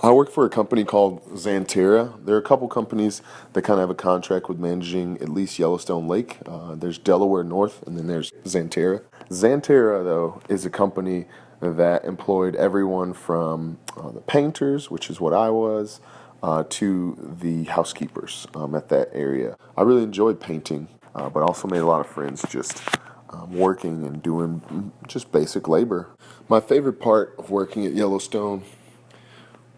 I work for a company called Xanterra. There are a couple companies that kind of have a contract with managing at least Yellowstone Lake. There's Delaware North, and then there's Xanterra. Xanterra, though, is a company that employed everyone from the painters, which is what I was, to the housekeepers at that area. I really enjoyed painting, but also made a lot of friends just working and doing just basic labor. My favorite part of working at Yellowstone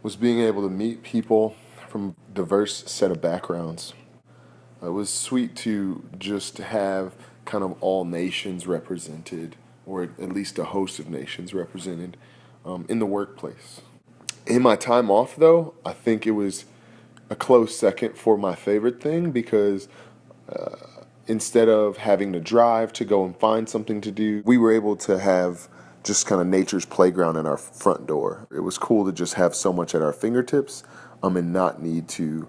was being able to meet people from a diverse set of backgrounds. It was sweet to just have kind of all nations represented, or at least a host of nations represented in the workplace. In my time off, though, I think it was a close second for my favorite thing because instead of having to drive to go and find something to do, we were able to have just kind of nature's playground in our front door. It was cool to just have so much at our fingertips and not need to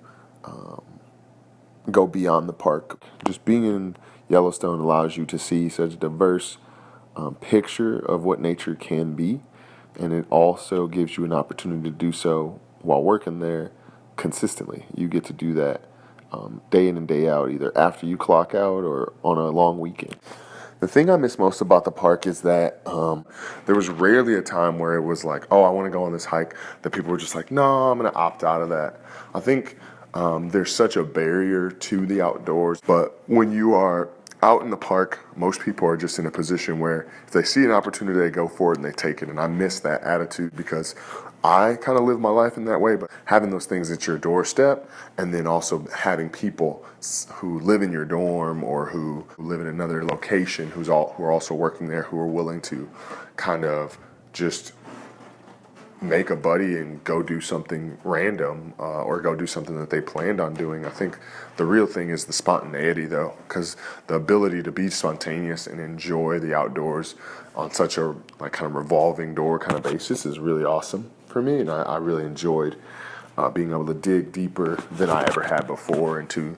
go beyond the park. Just being in Yellowstone allows you to see such a diverse picture of what nature can be, and it also gives you an opportunity to do so while working there consistently. You get to do that day in and day out, either after you clock out or on a long weekend. The thing I miss most about the park is that there was rarely a time where it was like, oh, I want to go on this hike, that people were just like, no, I'm going to opt out of that. I think there's such a barrier to the outdoors, but when you are out in the park, most people are just in a position where if they see an opportunity, they go for it and they take it. And I miss that attitude because I kind of live my life in that way, but having those things at your doorstep and then also having people who live in your dorm or who live in another location who are also working there, who are willing to kind of just make a buddy and go do something random or go do something that they planned on doing. I think the real thing is the spontaneity, though, because the ability to be spontaneous and enjoy the outdoors on such a like kind of revolving door kind of basis is really awesome for me, and I really enjoyed being able to dig deeper than I ever had before into,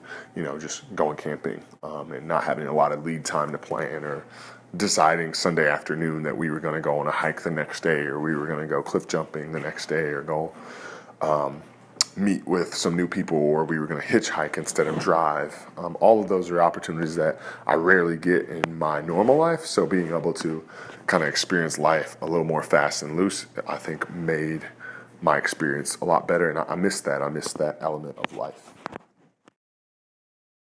just going camping and not having a lot of lead time to plan or deciding Sunday afternoon that we were going to go on a hike the next day or we were going to go cliff jumping the next day or go meet with some new people or we were going to hitchhike instead of drive. All of those are opportunities that I rarely get in my normal life. So being able to kind of experience life a little more fast and loose, I think made my experience a lot better. And I miss that. I miss that element of life.